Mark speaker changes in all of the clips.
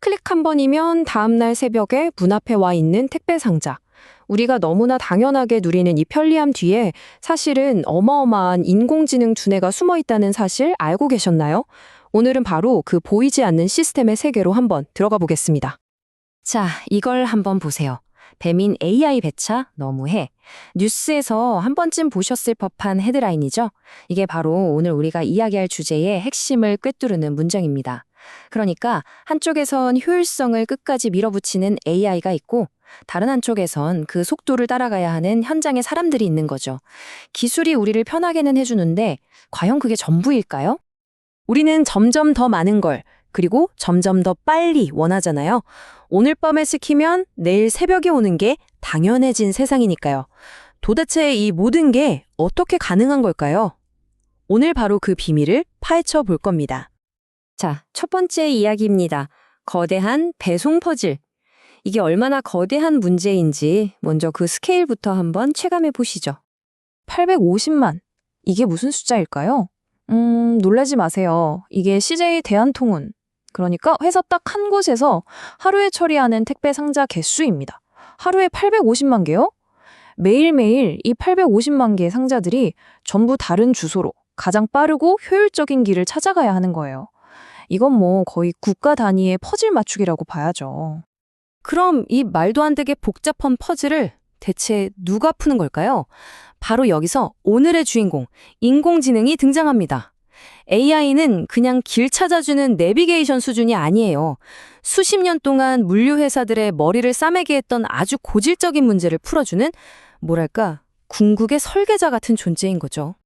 Speaker 1: 클릭 한 번이면 다음날 새벽에 문 앞에 와 있는 택배 상자. 우리가 너무나 당연하게 누리는 이 편리함 뒤에 사실은 어마어마한 인공지능 두뇌가 숨어 있다는 사실 알고 계셨나요? 오늘은 바로 그 보이지 않는 시스템의 세계로 한번 들어가 보겠습니다. 자, 이걸 한번 보세요. 배민 AI 배차 너무해. 뉴스에서 한 번쯤 보셨을 법한 헤드라인이죠? 이게 바로 오늘 우리가 이야기할 주제의 핵심을 꿰뚫는 문장입니다. 그러니까 한쪽에선 효율성을 끝까지 밀어붙이는 AI가 있고 다른 한쪽에선 그 속도를 따라가야 하는 현장의 사람들이 있는 거죠. 기술이 우리를 편하게는 해주는데 과연 그게 전부일까요? 우리는 점점 더 많은 걸, 그리고 점점 더 빨리 원하잖아요. 오늘 밤에 시키면 내일 새벽에 오는 게 당연해진 세상이니까요. 도대체 이 모든 게 어떻게 가능한 걸까요? 오늘 바로 그 비밀을 파헤쳐 볼 겁니다. 자, 첫 번째 이야기입니다. 거대한 배송 퍼즐. 이게 얼마나 거대한 문제인지 먼저 그 스케일부터 한번 체감해 보시죠.
Speaker 2: 850만. 이게 무슨 숫자일까요? 놀라지 마세요. 이게 CJ 대한통운. 그러니까 회사 딱 한 곳에서 하루에 처리하는 택배 상자 개수입니다. 하루에 850만 개요? 매일매일 이 850만 개의 상자들이 전부 다른 주소로 가장 빠르고 효율적인 길을 찾아가야 하는 거예요. 이건 뭐 거의 국가 단위의 퍼즐 맞추기라고 봐야죠.
Speaker 1: 그럼 이 말도 안 되게 복잡한 퍼즐을 대체 누가 푸는 걸까요? 바로 여기서 오늘의 주인공, 인공지능이 등장합니다. AI는 그냥 길 찾아주는 내비게이션 수준이 아니에요. 수십 년 동안 물류회사들의 머리를 싸매게 했던 아주 고질적인 문제를 풀어주는, 뭐랄까, 궁극의 설계자 같은 존재인 거죠.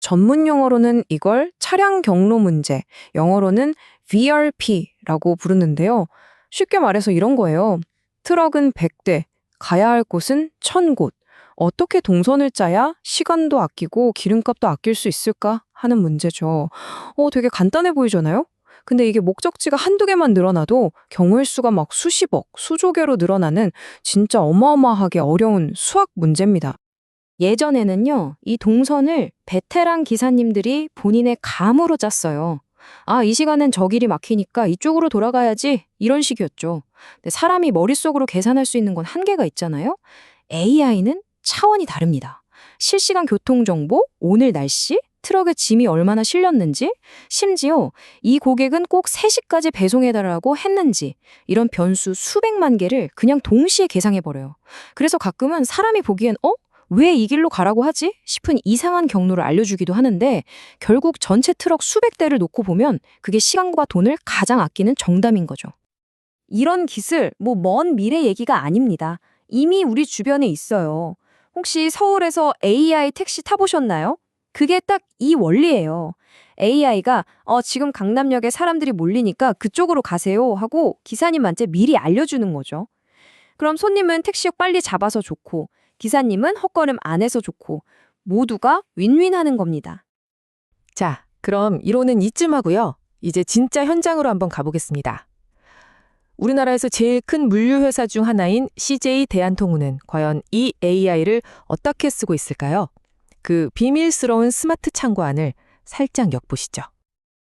Speaker 2: 전문 용어로는 이걸 차량 경로 문제, 영어로는 VRP라고 부르는데요. 쉽게 말해서 이런 거예요. 트럭은 100대, 가야 할 곳은 1000곳. 어떻게 동선을 짜야 시간도 아끼고 기름값도 아낄 수 있을까 하는 문제죠. 되게 간단해 보이잖아요? 근데 이게 목적지가 한두 개만 늘어나도 경우의 수가 막 수십억, 수조 개로 늘어나는 진짜 어마어마하게 어려운 수학 문제입니다.
Speaker 1: 예전에는요, 이 동선을 베테랑 기사님들이 본인의 감으로 짰어요. 아, 이 시간엔 저 길이 막히니까 이쪽으로 돌아가야지. 이런 식이었죠. 근데 사람이 머릿속으로 계산할 수 있는 건 한계가 있잖아요. AI는 차원이 다릅니다. 실시간 교통정보, 오늘 날씨, 트럭에 짐이 얼마나 실렸는지, 심지어 이 고객은 꼭 3시까지 배송해달라고 했는지 이런 변수 수백만 개를 그냥 동시에 계산해버려요. 그래서 가끔은 사람이 보기엔 왜 이 길로 가라고 하지? 싶은 이상한 경로를 알려주기도 하는데 결국 전체 트럭 수백 대를 놓고 보면 그게 시간과 돈을 가장 아끼는 정답인 거죠. 이런 기술, 먼 미래 얘기가 아닙니다. 이미 우리 주변에 있어요. 혹시 서울에서 AI 택시 타보셨나요? 그게 딱 이 원리예요. AI가 지금 강남역에 사람들이 몰리니까 그쪽으로 가세요 하고 기사님한테 미리 알려주는 거죠. 그럼 손님은 택시역 빨리 잡아서 좋고 기사님은 헛걸음 안 해서 좋고 모두가 윈윈하는 겁니다.
Speaker 3: 자, 그럼 이론은 이쯤 하고요. 이제 진짜 현장으로 한번 가보겠습니다. 우리나라에서 제일 큰 물류회사 중 하나인 CJ 대한통운은 과연 이 AI를 어떻게 쓰고 있을까요? 그 비밀스러운 스마트 창고 안을 살짝 엿보시죠.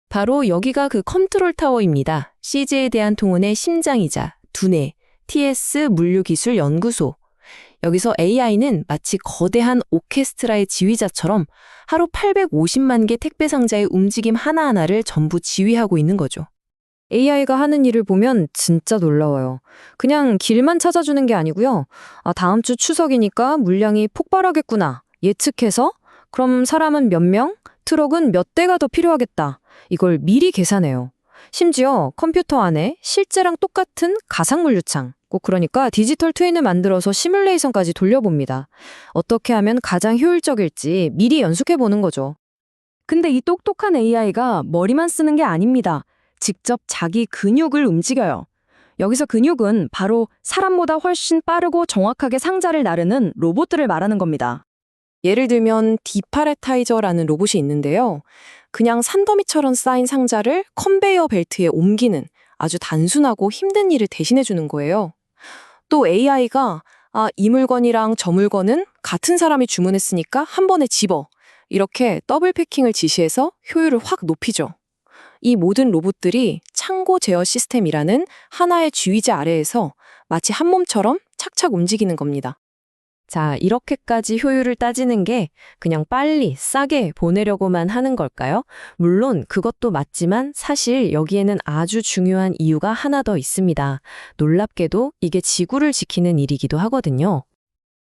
Speaker 1: 바로 여기가 그 컨트롤 타워입니다. CJ 대한통운의 심장이자 두뇌, TS 물류기술연구소. 여기서 AI는 마치 거대한 오케스트라의 지휘자처럼 하루 850만 개 택배 상자의 움직임 하나하나를 전부 지휘하고 있는 거죠.
Speaker 2: AI가 하는 일을 보면 진짜 놀라워요. 그냥 길만 찾아주는 게 아니고요. 다음 주 추석이니까 물량이 폭발하겠구나. 예측해서 그럼 사람은 몇 명, 트럭은 몇 대가 더 필요하겠다. 이걸 미리 계산해요. 심지어 컴퓨터 안에 실제랑 똑같은 가상물류창, 꼭 그러니까 디지털 트윈을 만들어서 시뮬레이션까지 돌려봅니다. 어떻게 하면 가장 효율적일지 미리 연습해보는 거죠. 근데 이 똑똑한 AI가 머리만 쓰는 게 아닙니다. 직접 자기 근육을 움직여요. 여기서 근육은 바로 사람보다 훨씬 빠르고 정확하게 상자를 나르는 로봇들을 말하는 겁니다. 예를 들면 디파레타이저라는 로봇이 있는데요. 그냥 산더미처럼 쌓인 상자를 컨베이어 벨트에 옮기는 아주 단순하고 힘든 일을 대신해 주는 거예요. 또 AI가 이 물건이랑 저 물건은 같은 사람이 주문했으니까 한 번에 집어. 이렇게 더블 패킹을 지시해서 효율을 확 높이죠.
Speaker 1: 이 모든 로봇들이 창고 제어 시스템이라는 하나의 지휘자 아래에서 마치 한 몸처럼 착착 움직이는 겁니다. 자, 이렇게까지 효율을 따지는 게 그냥 빨리 싸게 보내려고만 하는 걸까요? 물론 그것도 맞지만 사실 여기에는 아주 중요한 이유가 하나 더 있습니다. 놀랍게도 이게 지구를 지키는 일이기도 하거든요.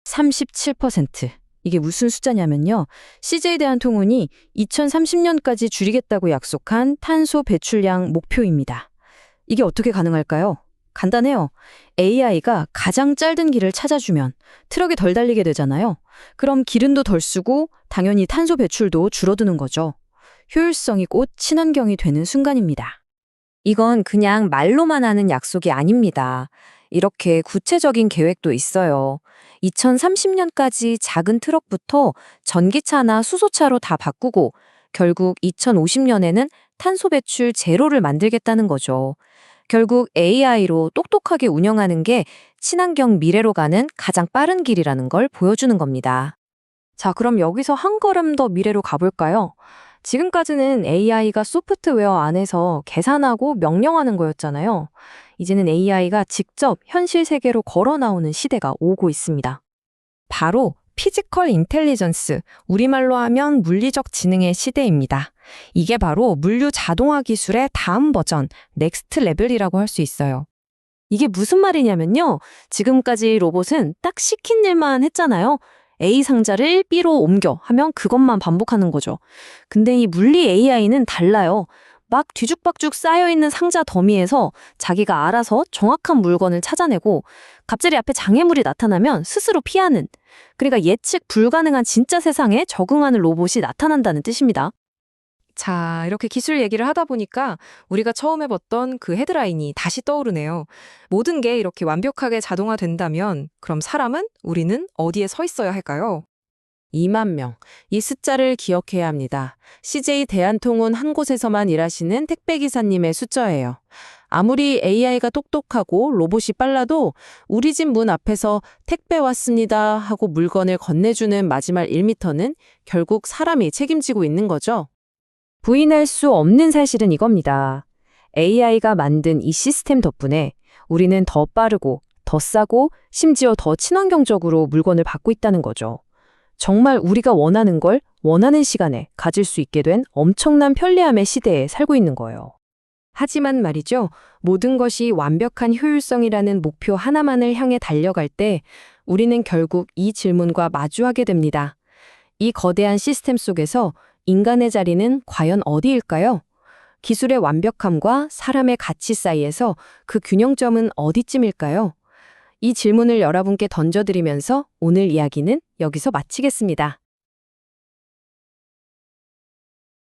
Speaker 2: 37%. 이게 무슨 숫자냐면요. CJ 대한통운이 2030년까지 줄이겠다고 약속한 탄소 배출량 목표입니다. 이게 어떻게 가능할까요? 간단해요. AI가 가장 짧은 길을 찾아주면 트럭이 덜 달리게 되잖아요. 그럼 기름도 덜 쓰고 당연히 탄소 배출도 줄어드는 거죠. 효율성이 곧 친환경이 되는 순간입니다. 이건 그냥 말로만 하는 약속이 아닙니다. 이렇게 구체적인 계획도 있어요. 2030년까지 작은 트럭부터 전기차나 수소차로 다 바꾸고 결국 2050년에는 탄소 배출 제로를 만들겠다는 거죠. 결국 AI로 똑똑하게 운영하는 게 친환경 미래로 가는 가장 빠른 길이라는 걸 보여주는 겁니다. 자, 그럼 여기서 한 걸음 더 미래로 가볼까요? 지금까지는 AI가 소프트웨어 안에서 계산하고 명령하는 거였잖아요. 이제는 AI가 직접 현실 세계로 걸어 나오는 시대가 오고 있습니다. 바로 피지컬 인텔리전스, 우리말로 하면 물리적 지능의 시대입니다. 이게 바로 물류 자동화 기술의 다음 버전, 넥스트 레벨이라고 할 수 있어요. 이게 무슨 말이냐면요. 지금까지 로봇은 딱 시킨 일만 했잖아요. A 상자를 B로 옮겨 하면 그것만 반복하는 거죠. 근데 이 물리 AI는 달라요. 막 뒤죽박죽 쌓여있는 상자 더미에서 자기가 알아서 정확한 물건을 찾아내고 갑자기 앞에 장애물이 나타나면 스스로 피하는, 그러니까 예측 불가능한 진짜 세상에 적응하는 로봇이 나타난다는 뜻입니다. 자, 이렇게 기술 얘기를 하다 보니까 우리가 처음에 봤던 그 헤드라인이 다시 떠오르네요. 모든 게 이렇게 완벽하게 자동화된다면 그럼 사람은, 우리는 어디에 서 있어야 할까요? 2만 명. 이 숫자를 기억해야 합니다. CJ 대한통운 한 곳에서만 일하시는 택배기사님의 숫자예요. 아무리 AI가 똑똑하고 로봇이 빨라도 우리 집 문 앞에서 택배 왔습니다 하고 물건을 건네주는 마지막 1m는 결국 사람이 책임지고 있는 거죠. 부인할 수 없는 사실은 이겁니다. AI가 만든 이 시스템 덕분에 우리는 더 빠르고 더 싸고 심지어 더 친환경적으로 물건을 받고 있다는 거죠. 정말 우리가 원하는 걸 원하는 시간에 가질 수 있게 된 엄청난 편리함의 시대에 살고 있는 거예요. 하지만 말이죠. 모든 것이 완벽한 효율성이라는 목표 하나만을 향해 달려갈 때 우리는 결국 이 질문과 마주하게 됩니다. 이 거대한 시스템 속에서 인간의 자리는 과연 어디일까요? 기술의 완벽함과 사람의 가치 사이에서 그 균형점은 어디쯤일까요? 이 질문을 여러분께 던져드리면서 오늘 이야기는 여기서 마치겠습니다.